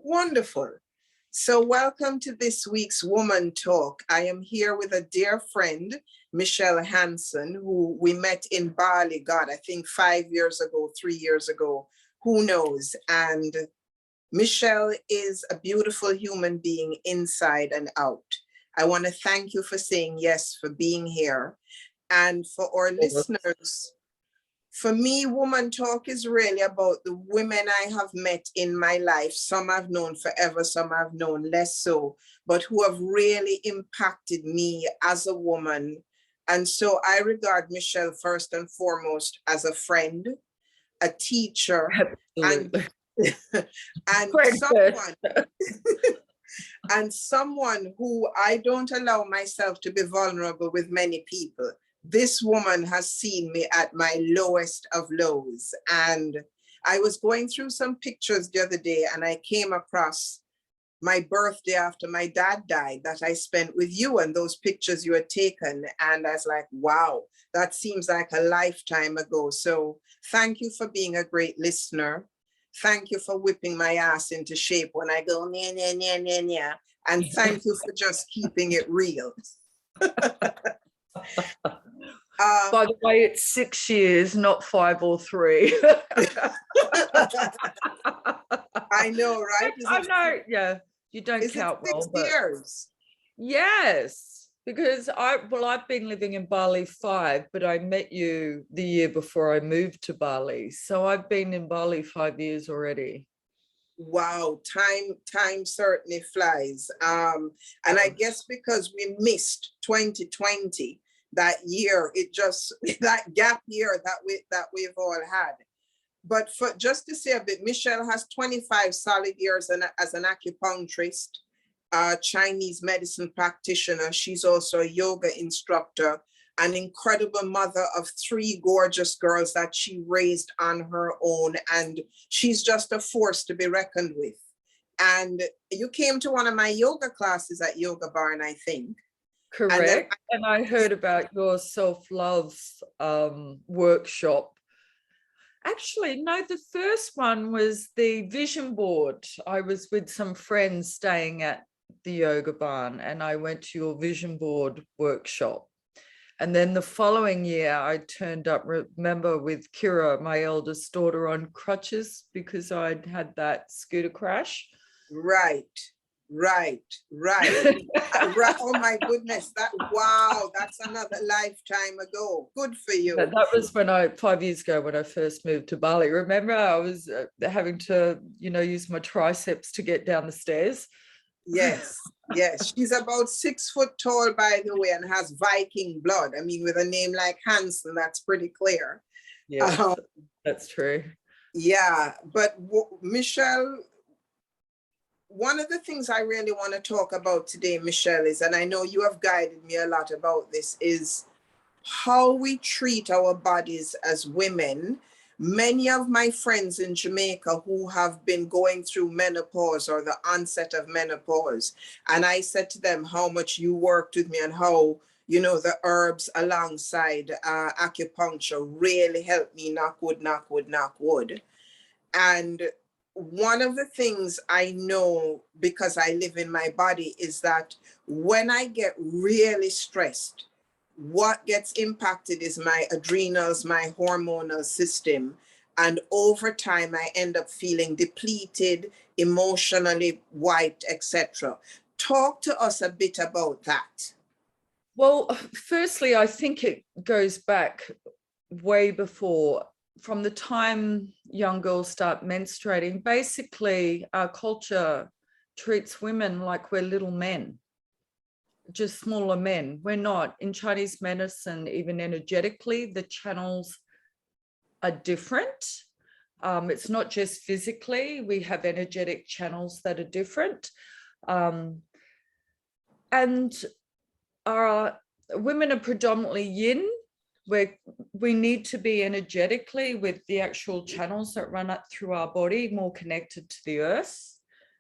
Wonderful. So welcome to this week's Woman Talk. I am here with a dear friend, Michelle Hansen, who we met in Bali, God, I think 5 years ago, 3 years ago, who knows? And Michelle is a beautiful human being inside and out. I want to thank you for saying yes, for being here. And for our listeners, for me, Woman Talk is really about the women I have met in my life. Some I've known forever, some I've known less so, but who have really impacted me as a woman. And so I regard Michelle first and foremost as a friend, a teacher, Absolutely. and and someone who I don't allow myself to be vulnerable with many people. This woman has seen me at my lowest of lows. And I was going through some pictures the other day and I came across my birthday after my dad died that I spent with you, and those pictures you had taken. And I was like, wow, that seems like a lifetime ago. So thank you for being a great listener. Thank you for whipping my ass into shape when I go, nya, nya, nya, nya, nya. And thank you for just keeping it real. By the way, it's 6 years, not 5 or 3. I know, right? I know, yeah. You don't count well. 6 years? Yes, because I've been living in Bali 5, but I met you the year before I moved to Bali. So I've been in Bali 5 years already. Wow, time certainly flies. And I guess because we missed 2020, that year, that gap year that we've all had. But for just to say a bit, Michelle has 25 solid years as an acupuncturist, Chinese medicine practitioner. She's also a yoga instructor, an incredible mother of 3 gorgeous girls that she raised on her own. And she's just a force to be reckoned with. And you came to one of my yoga classes at Yoga Barn, I think. Correct. And I heard about your self-love workshop. Actually, no, the first one was the vision board. I was with some friends staying at the Yoga Barn and I went to your vision board workshop. And then the following year, I turned up, remember, with Kira, my eldest daughter, on crutches because I'd had that scooter crash. Right. Oh my goodness, wow, that's another lifetime ago. Good for you. That was when 5 years ago when I first moved to Bali. Remember, I was having to, use my triceps to get down the stairs. Yes. She's about 6 foot tall, by the way, and has Viking blood. I mean, with a name like Hansen, that's pretty clear. Yeah, that's true. Yeah, but Michelle, one of the things I really want to talk about today, Michelle, is, and I know you have guided me a lot about this, is how we treat our bodies as women. Many of my friends in Jamaica who have been going through menopause or the onset of menopause, and I said to them how much you worked with me and how, the herbs alongside acupuncture really helped me, knock wood. And one of the things I know, because I live in my body, is that when I get really stressed, what gets impacted is my adrenals, my hormonal system. And over time, I end up feeling depleted, emotionally wiped, etc. Talk to us a bit about that. Well, firstly, I think it goes back way before, from the time young girls start menstruating. Basically, our culture treats women like we're little men, just smaller men. We're not. In Chinese medicine, even energetically, the channels are different. It's not just physically. We have energetic channels that are different. And our women are predominantly yin, where we need to be energetically with the actual channels that run up through our body, more connected to the earth.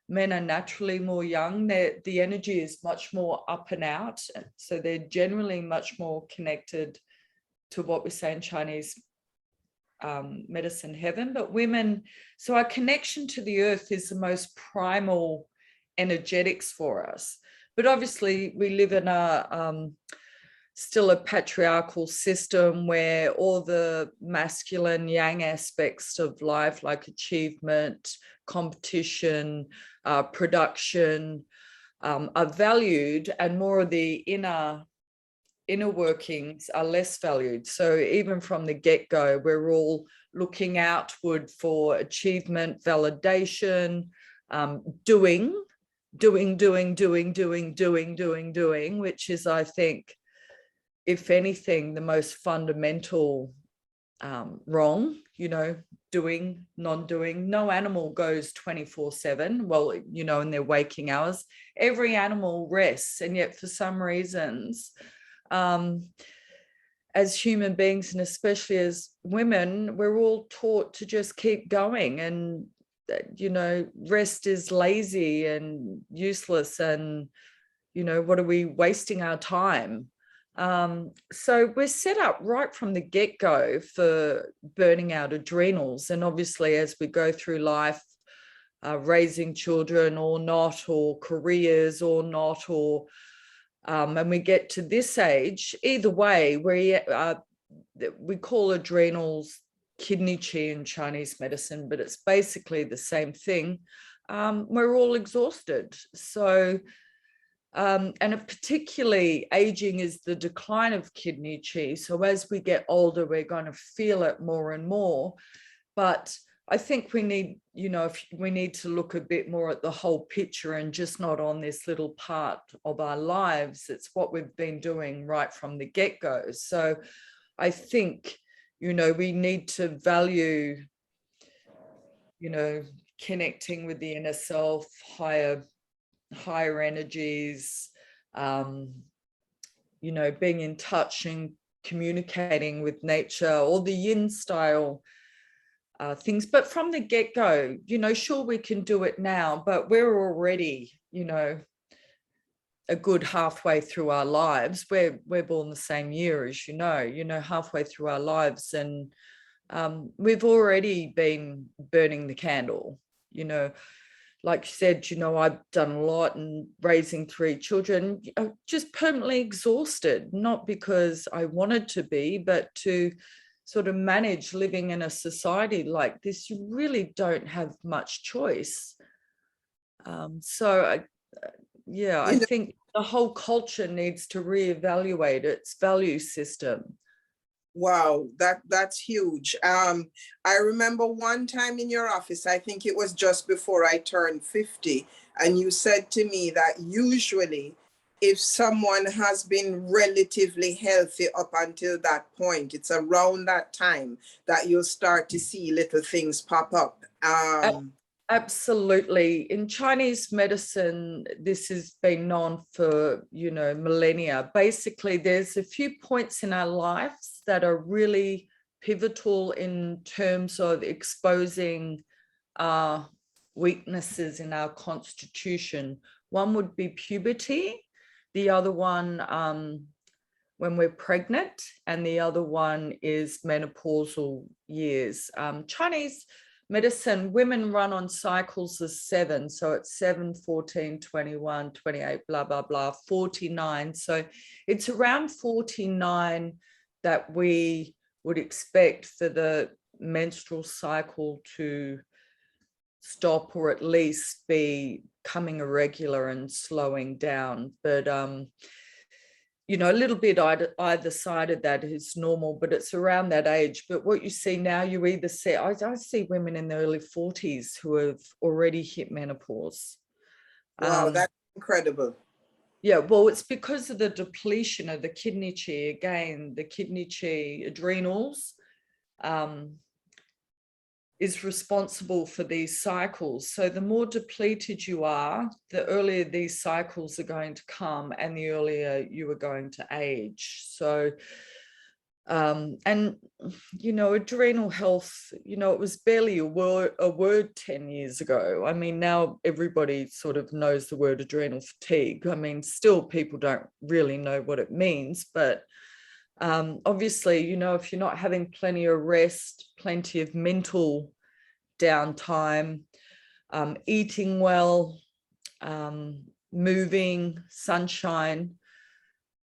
Men are naturally more young. The energy is much more up and out. So they're generally much more connected to what we say in Chinese, medicine heaven, but women, so our connection to the earth is the most primal energetics for us. But obviously we live in a still a patriarchal system where all the masculine yang aspects of life, like achievement, competition, production, are valued, and more of the inner workings are less valued. So even from the get-go, we're all looking outward for achievement, validation, doing, which is, I think, if anything, the most fundamental wrong, doing, non-doing. No animal goes 24/7, well, in their waking hours. Every animal rests, and yet for some reasons, as human beings, and especially as women, we're all taught to just keep going, and rest is lazy and useless, and what are we wasting our time? So we're set up right from the get-go for burning out adrenals, and obviously as we go through life, raising children or not, or careers or not, or and we get to this age, either way, we call adrenals kidney qi in Chinese medicine, but it's basically the same thing. We're all exhausted. So, and particularly aging is the decline of kidney qi. So as we get older, we're going to feel it more and more. But I think we need, we need to look a bit more at the whole picture and just not on this little part of our lives. It's what we've been doing right from the get-go. So I think, we need to value, connecting with the inner self, higher energies, being in touch and communicating with nature, all the yin style things. But from the get-go, sure, we can do it now, but we're already, a good halfway through our lives. We're born the same year as halfway through our lives, and we've already been burning the candle. Like you said, I've done a lot and raising 3 children, just permanently exhausted, not because I wanted to be, but to sort of manage living in a society like this. You really don't have much choice. I think the whole culture needs to reevaluate its value system. Wow, that's huge. I remember one time in your office, I think it was just before I turned 50, and you said to me that usually if someone has been relatively healthy up until that point, it's around that time that you'll start to see little things pop up. Absolutely. In Chinese medicine, this has been known for, millennia. Basically, there's a few points in our lives that are really pivotal in terms of exposing weaknesses in our constitution. One would be puberty, the other one when we're pregnant, and the other one is menopausal years. Chinese medicine, women run on cycles of 7. So it's 7, 14, 21, 28, blah, blah, blah, 49. So it's around 49 that we would expect for the menstrual cycle to stop, or at least be becoming irregular and slowing down. But a little bit either side of that is normal, but it's around that age. But what you see now, you either see, I see women in their early 40s who have already hit menopause. Wow, that's incredible. Yeah, well, it's because of the depletion of the kidney qi. Again, the kidney qi, adrenals, is responsible for these cycles. So the more depleted you are, the earlier these cycles are going to come, and the earlier you are going to age. So, adrenal health, it was barely a word 10 years ago. I mean, now everybody sort of knows the word adrenal fatigue. I mean, still people don't really know what it means, but Obviously, if you're not having plenty of rest, plenty of mental downtime, eating well, moving, sunshine,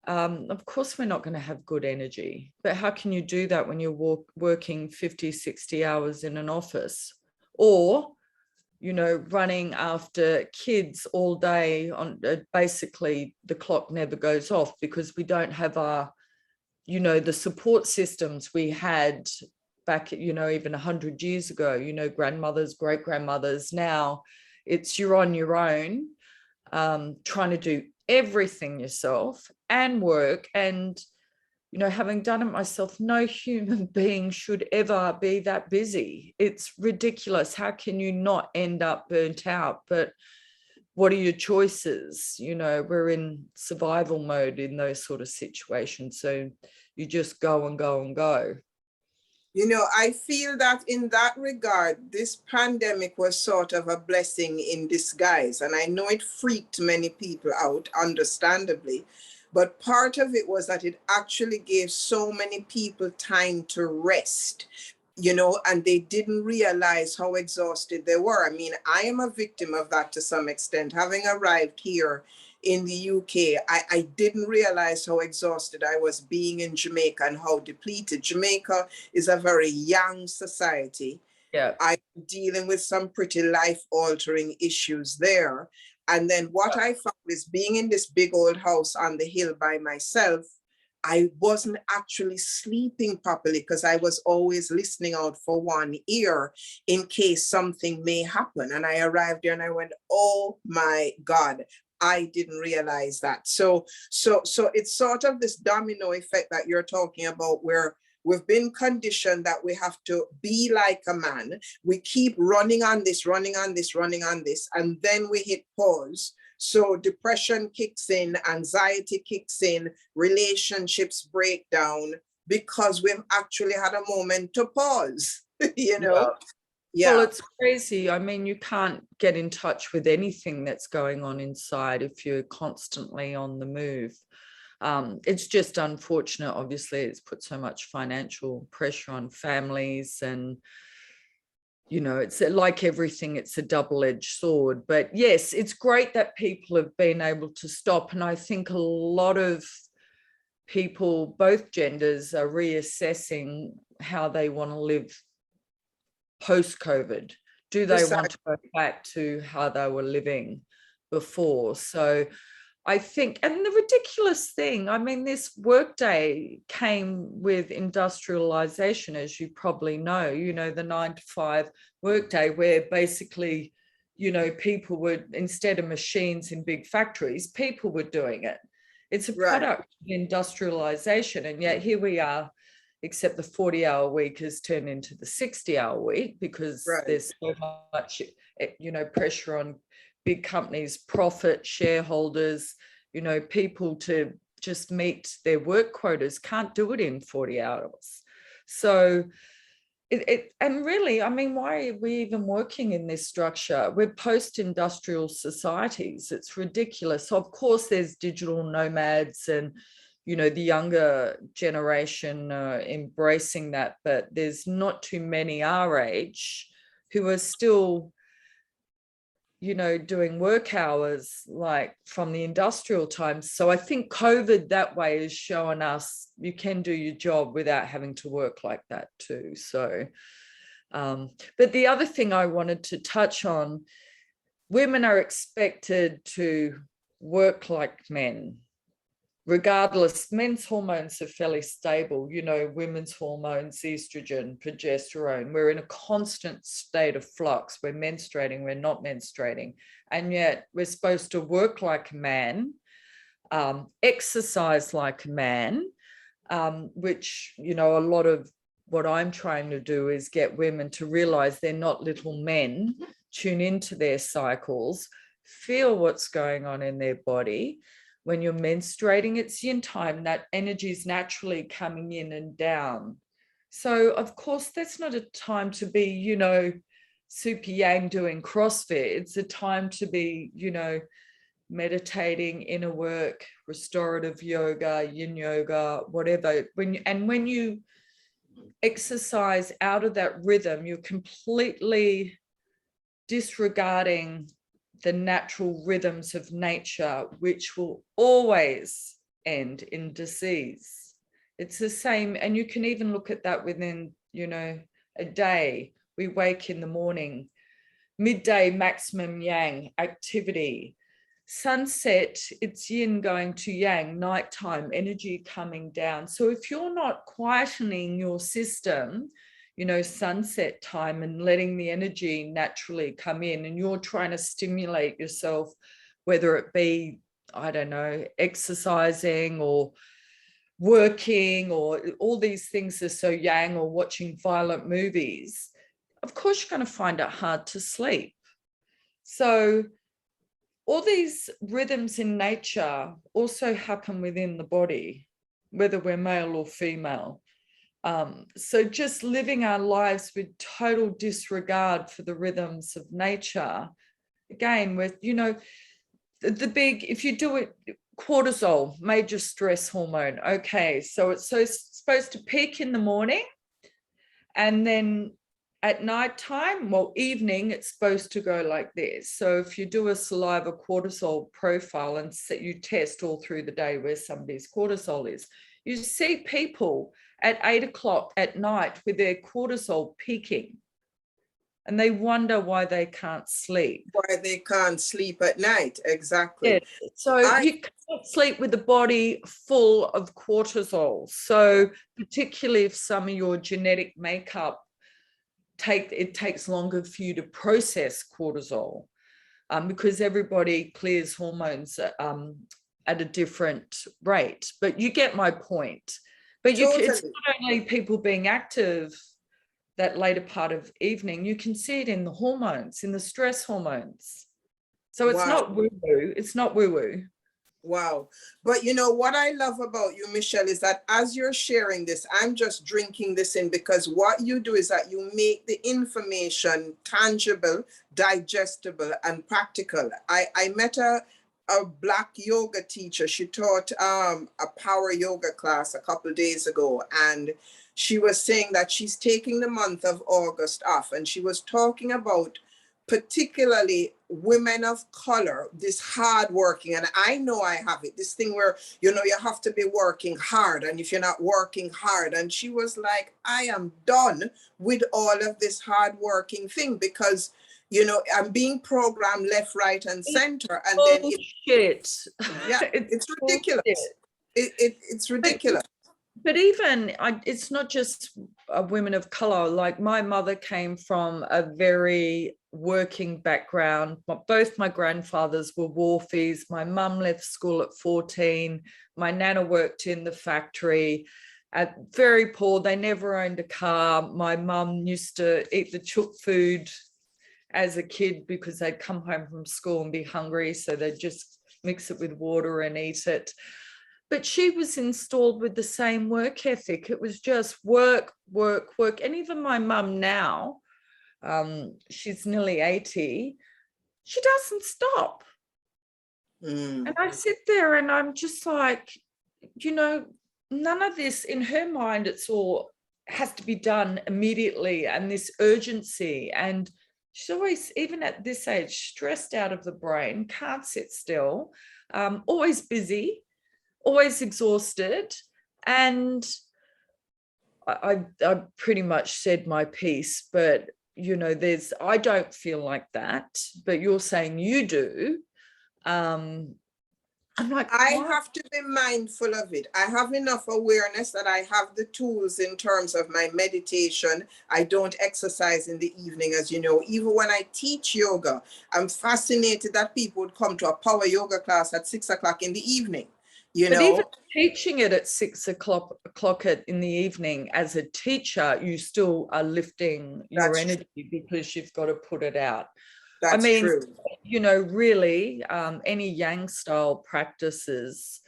of course we're not going to have good energy. But how can you do that when you're working 50, 60 hours in an office, or running after kids all day on basically the clock never goes off because we don't have our the support systems we had back even 100 years ago, grandmothers, great grandmothers. Now it's you're on your own, trying to do everything yourself and work. And having done it myself, no human being should ever be that busy. It's ridiculous. How can you not end up burnt out? But what are your choices? We're in survival mode in those sort of situations. So you just go and go and go. I feel that in that regard, this pandemic was sort of a blessing in disguise. And I know it freaked many people out, understandably. But part of it was that it actually gave so many people time to rest, and they didn't realize how exhausted they were. I mean, I am a victim of that to some extent. Having arrived here in the UK, I didn't realize how exhausted I was being in Jamaica and how depleted. Jamaica is a very young society. Yeah. I'm dealing with some pretty life-altering issues there. And then what I found is being in this big old house on the hill by myself, I wasn't actually sleeping properly because I was always listening out for one ear in case something may happen. And I arrived there and I went, oh my God, I didn't realize that. So it's sort of this domino effect that you're talking about, where we've been conditioned that we have to be like a man. We keep running on this, and then we hit pause. So depression kicks in, anxiety kicks in, relationships break down because we've actually had a moment to pause, Yeah. Well, it's crazy. I mean, you can't get in touch with anything that's going on inside if you're constantly on the move. It's just unfortunate. Obviously, it's put so much financial pressure on families, and it's like everything, it's a double-edged sword. But yes, it's great that people have been able to stop. And I think a lot of people, both genders, are reassessing how they want to live post-COVID. Do they want to go back to how they were living before? So I think, and the ridiculous thing, I mean, this workday came with industrialization, as you probably know, the 9-to-5 workday, where basically, people would, instead of machines in big factories, people were doing it. It's a product of industrialization. And yet here we are, except the 40-hour week has turned into the 60-hour week because there's so much, pressure on big companies, profit, shareholders, people to just meet their work quotas can't do it in 40 hours. So and really, I mean, why are we even working in this structure? We're post-industrial societies. It's ridiculous. So of course there's digital nomads and the younger generation embracing that, but there's not too many our age who are still doing work hours like from the industrial times. So I think COVID that way is showing us you can do your job without having to work like that too. So, but the other thing I wanted to touch on, women are expected to work like men. Regardless, men's hormones are fairly stable, women's hormones, estrogen, progesterone. We're in a constant state of flux. We're menstruating, we're not menstruating. And yet we're supposed to work like a man, exercise like a man, which, a lot of what I'm trying to do is get women to realize they're not little men, tune into their cycles, feel what's going on in their body. When you're menstruating, it's yin time, that energy is naturally coming in and down. So of course, that's not a time to be, super yang doing CrossFit. It's a time to be, meditating, inner work, restorative yoga, yin yoga, whatever. When you exercise out of that rhythm, you're completely disregarding the natural rhythms of nature, which will always end in disease. It's the same, and you can even look at that within, a day. We wake in the morning, midday maximum yang activity, sunset, it's yin going to yang, nighttime energy coming down. So if you're not quietening your system, sunset time, and letting the energy naturally come in, and you're trying to stimulate yourself, whether it be, I don't know, exercising or working, or all these things are so yang, or watching violent movies, of course you're going to find it hard to sleep. So all these rhythms in nature also happen within the body, whether we're male or female. So just living our lives with total disregard for the rhythms of nature, again, with, if you do it, cortisol, major stress hormone. Okay, so it's supposed to peak in the morning, and then at nighttime, evening, it's supposed to go like this. So if you do a saliva cortisol profile and you test all through the day where somebody's cortisol is, you see people at 8 o'clock at night with their cortisol peaking, and they wonder why they can't sleep. Why they can't sleep at night, exactly. Yeah. So you can't sleep with the body full of cortisol. So particularly if some of your genetic makeup it takes longer for you to process cortisol, because everybody clears hormones at a different rate. But you get my point. But Totally. It's not only people being active that later part of evening, you can see it in the hormones, in the stress hormones. So it's not woo-woo. It's not woo-woo. Wow. But what I love about you, Michelle, is that as you're sharing this, I'm just drinking this in, because what you do is that you make the information tangible, digestible, and practical. I met a Black yoga teacher. She taught a power yoga class a couple of days ago, and she was saying that she's taking the month of August off, and she was talking about particularly women of color, this hard working, and I know I have it, this thing where, you have to be working hard, and if you're not working hard, and she was like, I am done with all of this hard working thing, because, I'm being programmed left, right, and center, and then it's ridiculous. It's ridiculous. But even, it's not just women of color. Like, my mother came from a very working background. Both my grandfathers were wharfies. My mum left school at 14. My nana worked in the factory. Very poor. They never owned a car. My mum used to eat the chook food as a kid because they'd come home from school and be hungry. So they'd just mix it with water and eat it. But she was installed with the same work ethic. It was just work, work, work. And even my mum now, she's nearly 80, she doesn't stop. And I sit there and I'm just like, none of this, in her mind, it's all has to be done immediately, and this urgency. And she's always, even at this age, stressed out of the brain, can't sit still, always busy, always exhausted. And I pretty much said my piece, but I don't feel like that, but you're saying you do. I'm like, I have to be mindful of it. I have enough awareness that I have the tools in terms of my meditation. I don't exercise in the evening, as you know. Even when I teach yoga, I'm fascinated that people would come to a power yoga class at 6 o'clock in the evening. But even teaching it at 6 o'clock in the evening as a teacher, you still are lifting your energy because you've got to put it out. That's true. Really, any yang style practices,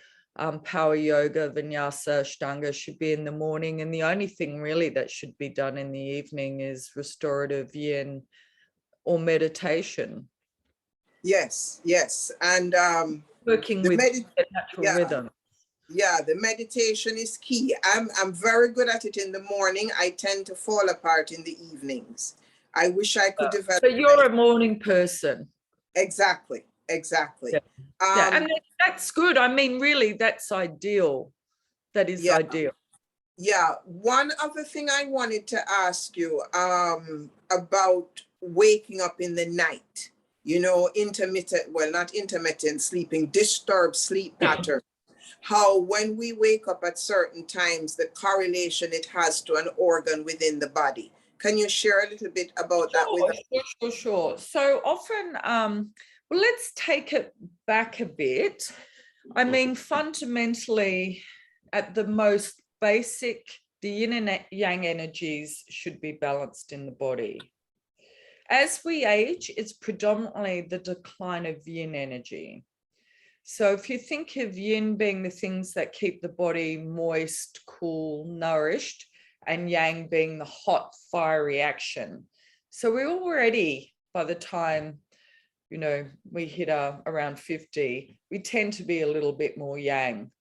power yoga, vinyasa, ashtanga, should be in the morning. And the only thing really that should be done in the evening is restorative yin or meditation. Yes, yes. And working the with med natural yeah, rhythm. yeah, the meditation is key. I'm very good at it in the morning. I tend to fall apart in the evenings. I wish I could develop. But you're a morning person. Exactly, exactly. Yeah. Yeah, and that's good. I mean, really, that's ideal. That is Yeah, ideal. yeah. One other thing I wanted to ask you about waking up in the night. You know, intermittent, well, not intermittent sleeping, disturbed sleep pattern. How when we wake up at certain times, the correlation it has to an organ within the body. Can you share a little bit about that with us? Sure. So often, well, let's take it back a bit. I mean, fundamentally, at the most basic, the yin and yang energies should be balanced in the body. As we age, it's predominantly the decline of yin energy. So if you think of yin being the things that keep the body moist, cool, nourished, and yang being the hot, fiery action. So we're already, by the time, you know, we hit around 50, we tend to be a little bit more yang.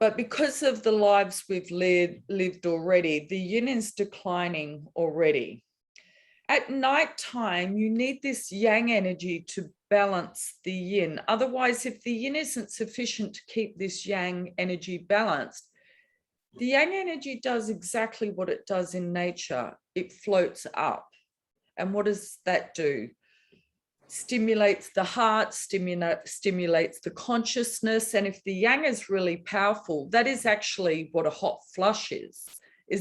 But because of the lives we've lived already, the yin is declining already. At nighttime, you need this yang energy to balance the yin. Otherwise, if the yin isn't sufficient to keep this yang energy balanced, the yang energy does exactly what it does in nature. It floats up. And what does that do? Stimulates the heart, stimulates the consciousness. And if the yang is really powerful, that is actually what a hot flush is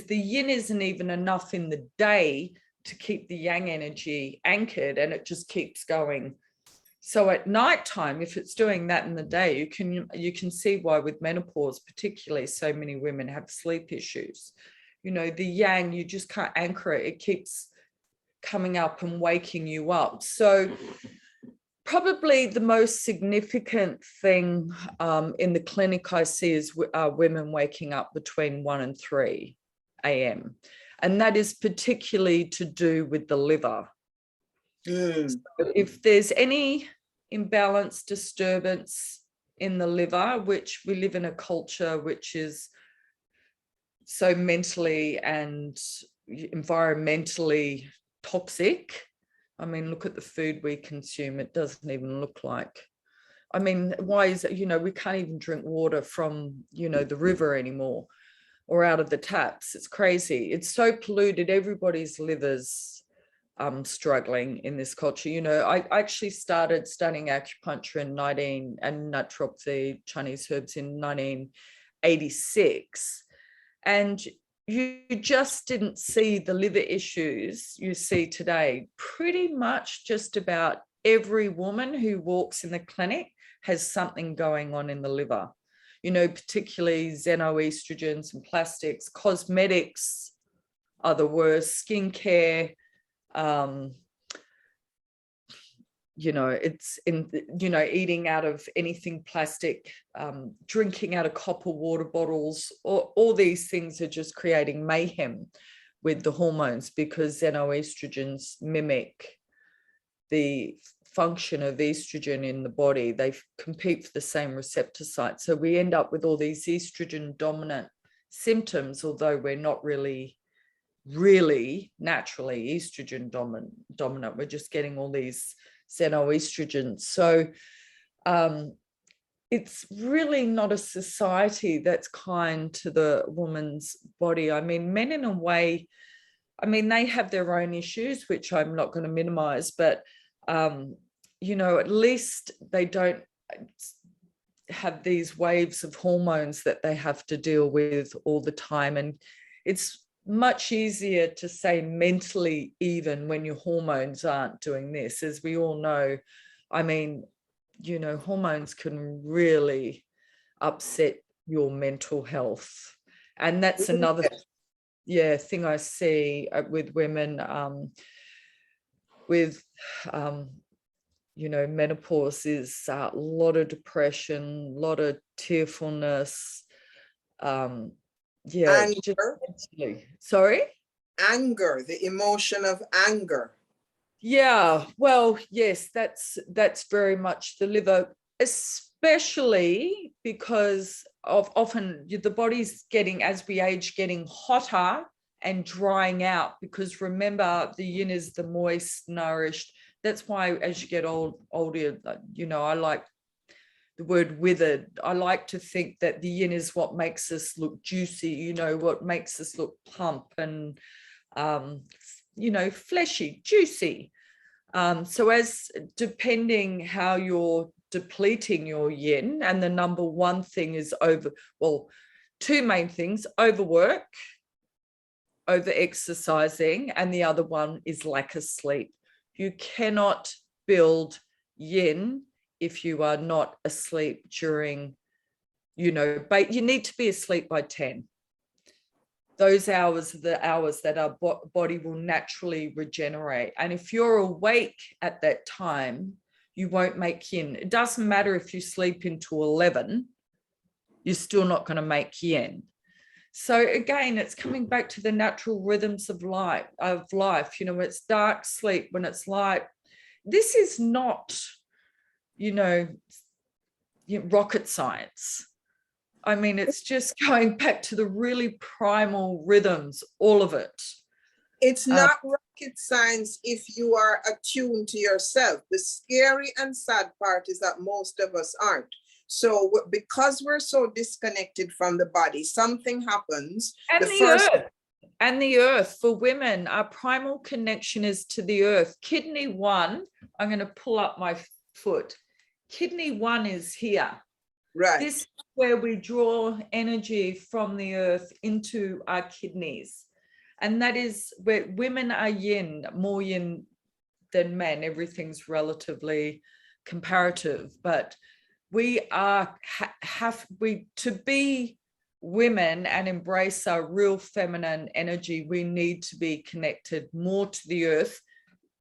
the yin isn't even enough in the day to keep the yang energy anchored, and it just keeps going. So at nighttime, if it's doing that in the day, you can see why with menopause, particularly, so many women have sleep issues. You know, the yang, you just can't anchor it. It keeps coming up and waking you up. So probably the most significant thing in the clinic I see is women waking up between 1 and 3 a.m. And that is particularly to do with the liver. So if there's any imbalance, disturbance in the liver, which we live in a culture which is so mentally and environmentally toxic. I mean, look at the food we consume. It doesn't even look like. I mean, why is it, you know, we can't even drink water from, you know, the river anymore or out of the taps. It's crazy. It's so polluted. Everybody's liver's struggling in this culture. You know, I actually started studying acupuncture and naturopathy, Chinese herbs in 1986. And you just didn't see the liver issues you see today. Pretty much just about every woman who walks in the clinic has something going on in the liver. You know, particularly xenoestrogens and plastics. Cosmetics are the worst. Skincare, you know, it's in, you know, eating out of anything plastic, drinking out of copper water bottles, all these things are just creating mayhem with the hormones, because xenoestrogens mimic the function of estrogen in the body. They compete for the same receptor site. So we end up with all these estrogen dominant symptoms, although we're not really naturally estrogen dominant. We're just getting all these xenoestrogens. So it's really not a society that's kind to the woman's body. I mean, men in a way, I mean, they have their own issues, which I'm not going to minimize, but you know, at least they don't have these waves of hormones that they have to deal with all the time. And it's much easier to say mentally even when your hormones aren't doing this. As we all know, I mean, you know, hormones can really upset your mental health. And that's another thing I see with women with you know, menopause is a lot of depression, a lot of tearfulness. Yeah, anger. Sorry? Anger, the emotion of anger. Yeah, well, yes, that's very much the liver, especially because of often the body's getting, as we age, getting hotter and drying out, because remember, the yin is the moist, nourished. That's why as you get older, I like the word withered. I like to think that the yin is what makes us look juicy, what makes us look plump and fleshy, juicy. So as depending how you're depleting your yin, and the number one thing is two main things: overwork, over exercising, and the other one is lack of sleep. You cannot build yin if you are not asleep during, but you need to be asleep by 10. Those hours are the hours that our body will naturally regenerate. And if you're awake at that time, you won't make yin. It doesn't matter if you sleep into 11, you're still not going to make yin. So again, it's coming back to the natural rhythms of life. When it's dark, sleep. When it's light, this is not, rocket science. I mean, it's just going back to the really primal rhythms, all of it. It's not rocket science if you are attuned to yourself. The scary and sad part is that most of us aren't. So because we're so disconnected from the body, something happens. And the earth for women, our primal connection is to the earth. Kidney 1, I'm going to pull up my foot. Kidney 1 is here. Right. This is where we draw energy from the earth into our kidneys. And that is where women are yin, more yin than men. Everything's relatively comparative, but we are to be women and embrace our real feminine energy, we need to be connected more to the earth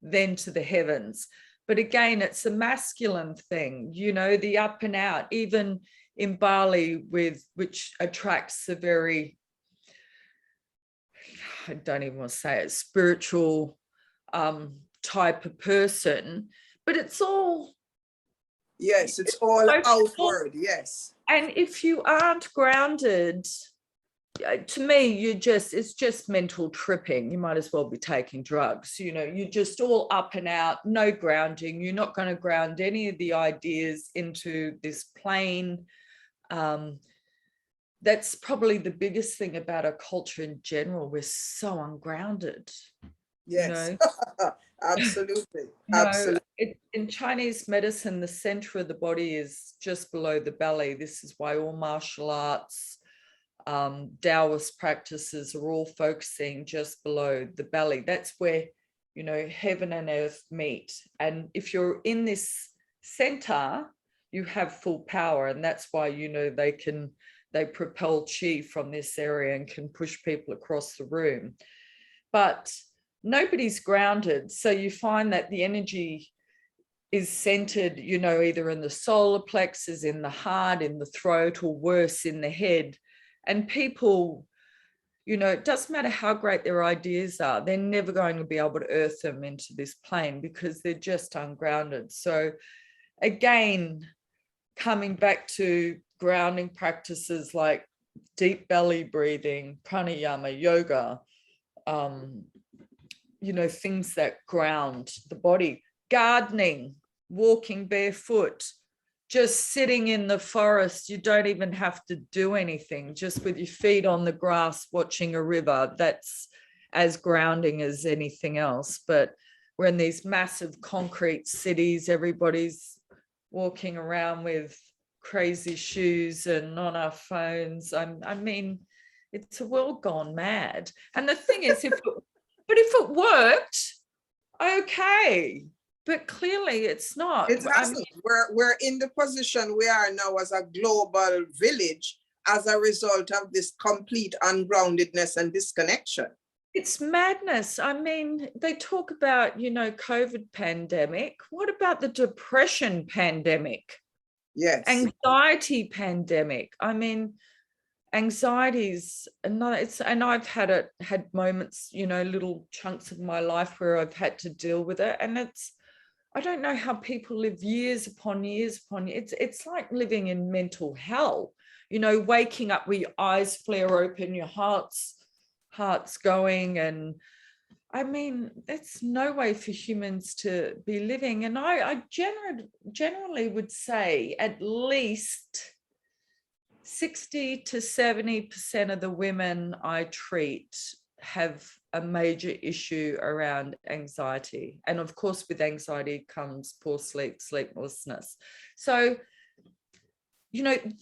than to the heavens. But again, it's a masculine thing, the up and out, even in Bali, which attracts a very, I don't even want to say it, spiritual type of person, but it's all. Yes, it's all outward, yes. And if you aren't grounded, to me, it's just mental tripping. You might as well be taking drugs. You're just all up and out, no grounding. You're not going to ground any of the ideas into this plane. That's probably the biggest thing about our culture in general. We're so ungrounded. Yes, absolutely. Absolutely. In Chinese medicine, the center of the body is just below the belly. This is why all martial arts, Taoist practices are all focusing just below the belly. That's where, heaven and earth meet. And if you're in this center, you have full power. And that's why, they propel chi from this area and can push people across the room. But nobody's grounded. So you find that the energy is centered, either in the solar plexus, in the heart, in the throat, or worse, in the head. And people, it doesn't matter how great their ideas are, they're never going to be able to earth them into this plane because they're just ungrounded. So again, coming back to grounding practices like deep belly breathing, pranayama, yoga, things that ground the body, gardening, walking barefoot, just sitting in the forest. You don't even have to do anything, just with your feet on the grass, watching a river. That's as grounding as anything else. But we're in these massive concrete cities. Everybody's walking around with crazy shoes and on our phones. I mean, it's a world gone mad. And the thing is, if it worked, okay. But clearly it's not. It hasn't. We're in the position we are now as a global village as a result of this complete ungroundedness and disconnection. It's madness. I mean, they talk about, COVID pandemic. What about the depression pandemic? Yes. Anxiety pandemic. I mean, anxieties, and I've had moments, little chunks of my life where I've had to deal with it, and I don't know how people live years upon years upon years. It's like living in mental hell, waking up with your eyes flare open, your heart's going, and I mean, that's no way for humans to be living. And I generally would say at least 60 to 70% of the women I treat have a major issue around anxiety. And of course, with anxiety comes poor sleep, sleeplessness. So,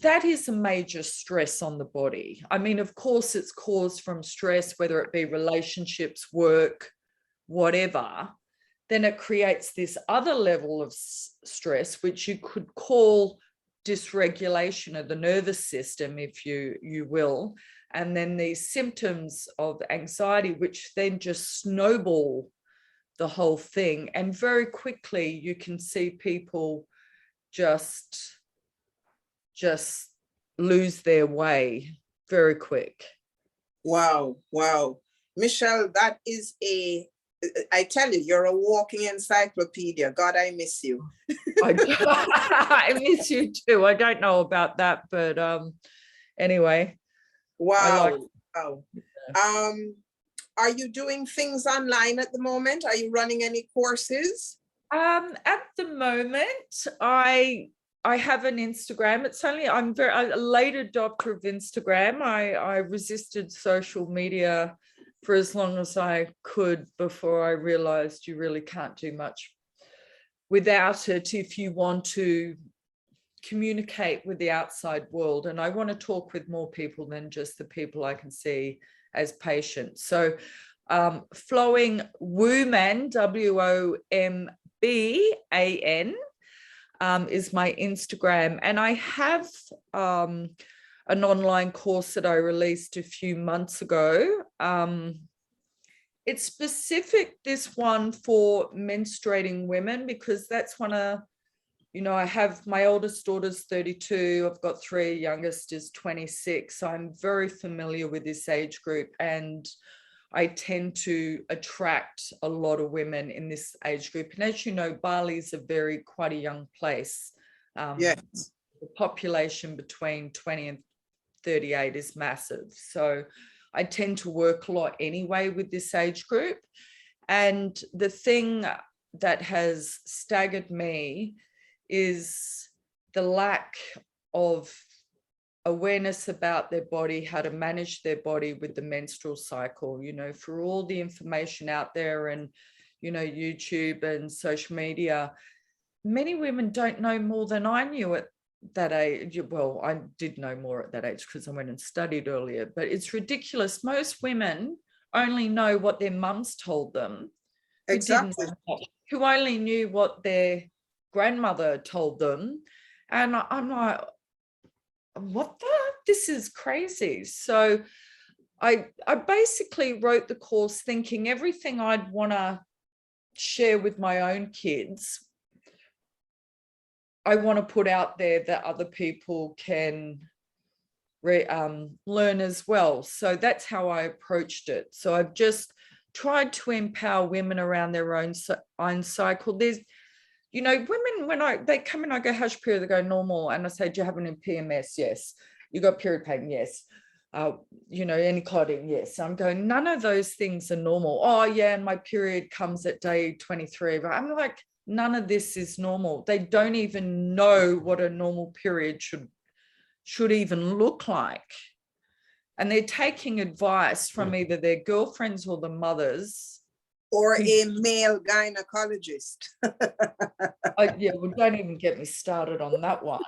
that is a major stress on the body. I mean, of course, it's caused from stress, whether it be relationships, work, whatever. Then it creates this other level of stress, which you could call dysregulation of the nervous system, if you will. And then these symptoms of anxiety, which then just snowball the whole thing. And very quickly, you can see people just lose their way very quick. Wow. Michelle, that is I tell you, you're a walking encyclopedia. God, I miss you. I miss you too. I don't know about that, but anyway. Wow. Are you doing things online at the moment? Are you running any courses? At the moment, I have an Instagram. I'm a late adopter of Instagram. I resisted social media for as long as I could before I realized you really can't do much without it if you want to communicate with the outside world. And I want to talk with more people than just the people I can see as patients. So Flowing Woman, WOMBAN, is my Instagram. And I have an online course that I released a few months ago. It's specific, this one, for menstruating women, because that's one of, I have my oldest daughter's 32. I've got 3, youngest is 26. So I'm very familiar with this age group, and I tend to attract a lot of women in this age group. And as you know, Bali is quite a young place. Yes. The population between 20 and 38 is massive. So I tend to work a lot anyway with this age group. And the thing that has staggered me is the lack of awareness about their body, how to manage their body with the menstrual cycle. For all the information out there and, YouTube and social media, many women don't know more than I knew at that age. Well, I did know more at that age because I went and studied earlier, but it's ridiculous. Most women only know what their mums told them. Exactly. Who only knew what their grandmother told them. And I'm like, this is crazy. So I basically wrote the course thinking everything I'd want to share with my own kids, I want to put out there that other people can learn as well. So that's how I approached it. So I've just tried to empower women around their own cycle. There's, women, when they come in, I go, how's your period? They go, normal. And I say, do you have any PMS? Yes. You got period pain? Yes. Any clotting? Yes. I'm going, none of those things are normal. Oh yeah, and my period comes at day 23. But I'm like, none of this is normal. They don't even know what a normal period should even look like. And they're taking advice from either their girlfriends or the mothers. Or a male gynecologist. Yeah, well, don't even get me started on that one.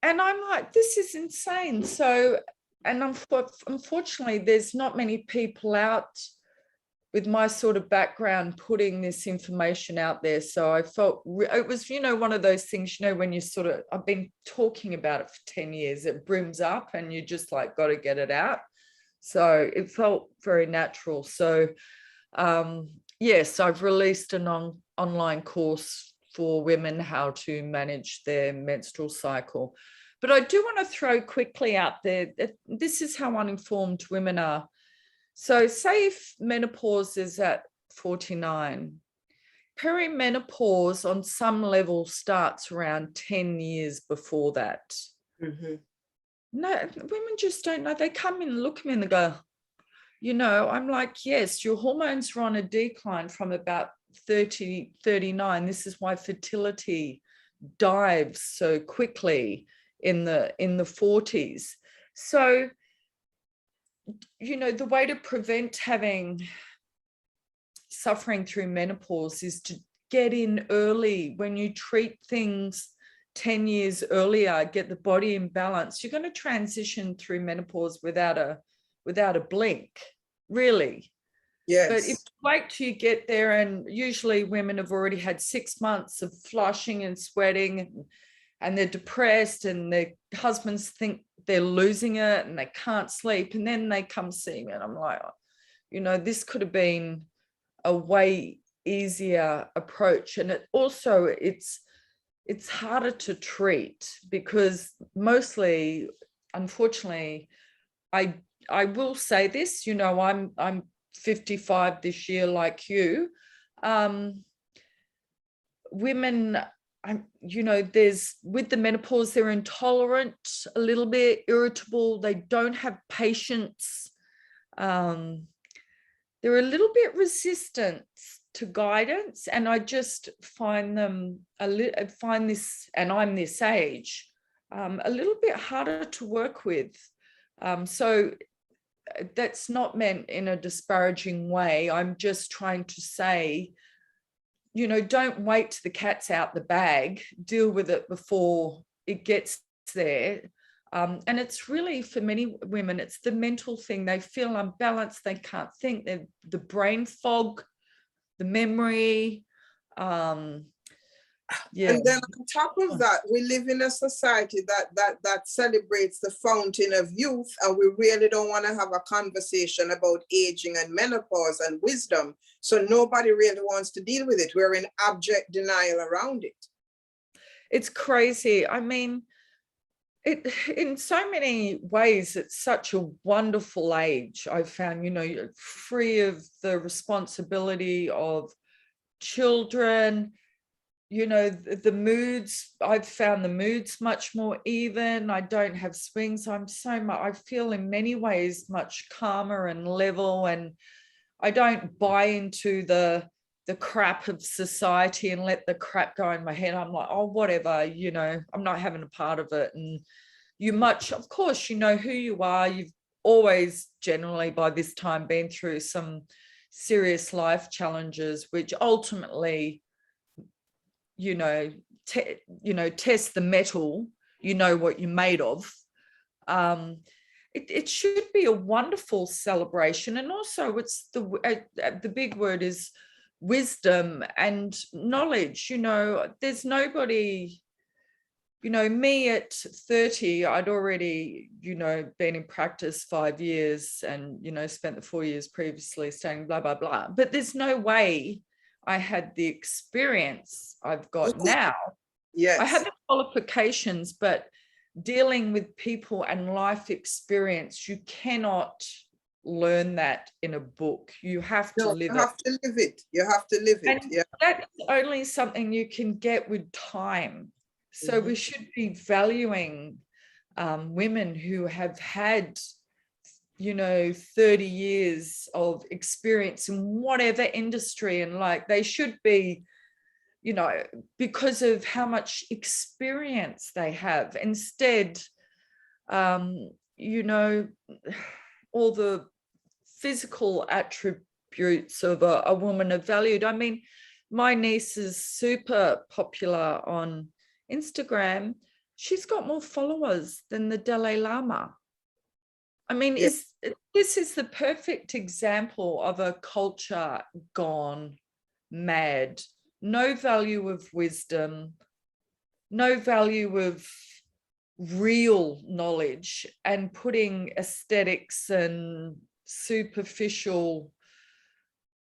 And I'm like, this is insane. So, and unfortunately, there's not many people out with my sort of background putting this information out there. So I felt it was, one of those things, when you I've been talking about it for 10 years, it brims up and you just like got to get it out. So it felt very natural. So yes, I've released an online course for women how to manage their menstrual cycle. But I do want to throw quickly out there that this is how uninformed women are. So say if menopause is at 49, perimenopause on some level starts around 10 years before that. Mm-hmm. No, women just don't know. They come in and look at me and they go, I'm like, yes, your hormones are on a decline from about 30, 39. This is why fertility dives so quickly in the 40s. So, the way to prevent suffering through menopause is to get in early. When you treat things 10 years earlier, get the body in balance, you're going to transition through menopause without a blink, really. Yes. But if you wait till you get there, and usually women have already had 6 months of flushing and sweating, and they're depressed, and their husbands think they're losing it and they can't sleep, and then they come see me and I'm like, this could have been a way easier approach. And it's harder to treat because mostly, unfortunately, I will say this, I'm 55 this year, like you. Women, there's, with the menopause, they're intolerant, a little bit irritable. They don't have patience. They're a little bit resistant to guidance, and I just find them find this, and I'm this age, a little bit harder to work with. So that's not meant in a disparaging way. I'm just trying to say, don't wait till the cat's out the bag. Deal with it before it gets there. And it's really, for many women, it's the mental thing. They feel unbalanced. They can't think. They're the brain fog, the memory. Yeah. And then on top of that, we live in a society that celebrates the fountain of youth, and we really don't want to have a conversation about aging and menopause and wisdom. So nobody really wants to deal with it. We're in abject denial around it. It's crazy. I mean, in so many ways, it's such a wonderful age. I've found, free of the responsibility of children. The moods, I've found the moods much more even. I don't have swings. I feel in many ways much calmer and level, and I don't buy into the crap of society and let the crap go in my head. I'm like, oh, whatever, I'm not having a part of it. And of course, you know who you are. You've always generally by this time been through some serious life challenges, which ultimately, test the metal, what you're made of. It should be a wonderful celebration. And also it's the big word is wisdom and knowledge. There's nobody, me at 30, I'd already, been in practice 5 years and, spent the 4 years previously studying, blah, blah, blah. But there's no way I had the experience I've got now. Yes. I had the qualifications, but dealing with people and life experience, you cannot learn that in a book. You have to live it. You have to live it. You have to live it. And yeah. that's only something you can get with time. So we should be valuing women who have had 30 years of experience in whatever industry, and like they should be, because of how much experience they have. Instead, all the physical attributes of a woman are valued. I mean, my niece is super popular on Instagram. She's got more followers than the Dalai Lama. I mean, this is the perfect example of a culture gone mad. No value of wisdom, no value of real knowledge, and putting aesthetics and superficial.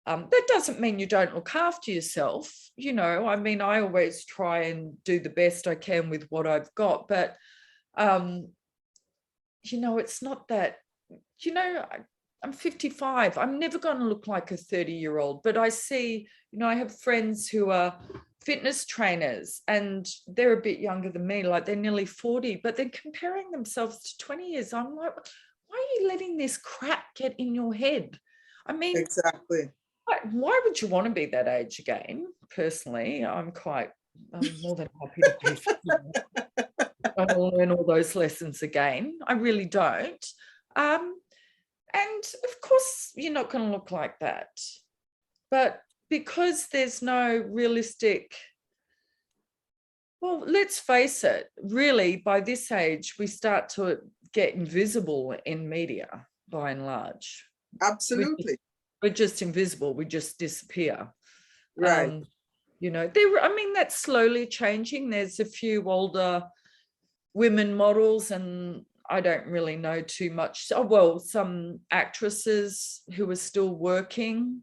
That doesn't mean you don't look after yourself. I mean, I always try and do the best I can with what I've got, but You know, it's not that, you know, I'm 55. I'm never going to look like a 30-year-old, but I see, you know, I have friends who are fitness trainers and they're a bit younger than me, like they're nearly 40, but they're comparing themselves to 20 years. I'm like, why are you letting this crap get in your head? I mean, exactly. why would you want to be that age again? Personally, I'm more than happy to be 50. I want to learn all those lessons again. I really don't. And of course, you're not going to look like that. But because there's no realistic, well, let's face it, really, by this age, we start to get invisible in media, by and large. Absolutely. We're just invisible. We just disappear. Right. You know, I mean, that's slowly changing. There's a few older women models, and I don't really know too much. Oh, well, some actresses who are still working.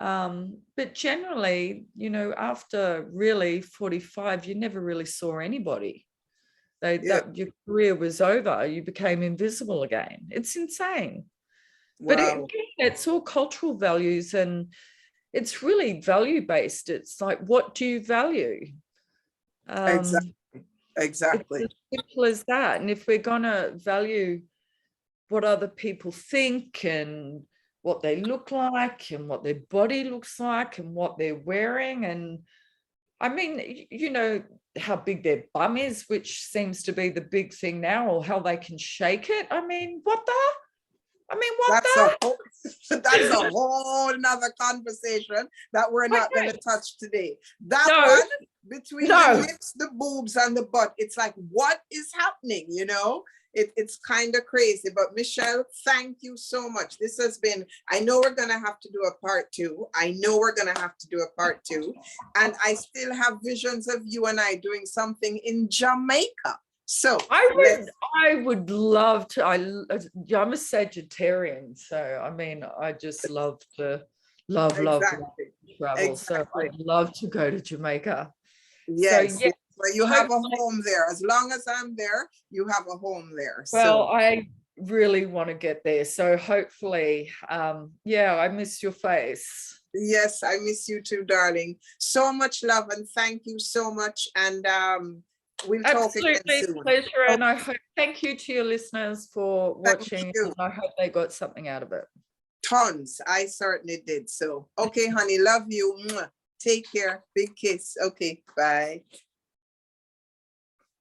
But generally, you know, after really 45, you never really saw anybody. That your career was over. You became invisible again. It's insane. Wow. But it's all cultural values, and it's really value-based. It's like, what do you value? Exactly. It's as simple as that. And if we're going to value what other people think and what they look like and what their body looks like and what they're wearing, and I mean, you know, how big their bum is, which seems to be the big thing now, or how they can shake it. I mean, what that's a whole nother conversation that we're not going to touch today. That one between the lips, the boobs, and the butt, it's like, what is happening? You know, it's kind of crazy. But Michelle, thank you so much. This has been, I know we're going to have to do a part 2. And I still have visions of you and I doing something in Jamaica. So I would love to. I'm a Sagittarian, so I mean, I just love to love travel. Exactly. So I'd love to go to Jamaica. Yes, so, yes. Well, you have a home there. As long as I'm there, you have a home there. Well, I really want to get there. So hopefully, I miss your face. Yes, I miss you too, darling. So much love and thank you so much. And we'll talk again soon. Pleasure. And I hope, thank you to your listeners for watching. And I hope they got something out of it. Tons. I certainly did. So, okay, honey, love you. Take care. Big kiss. Okay, bye.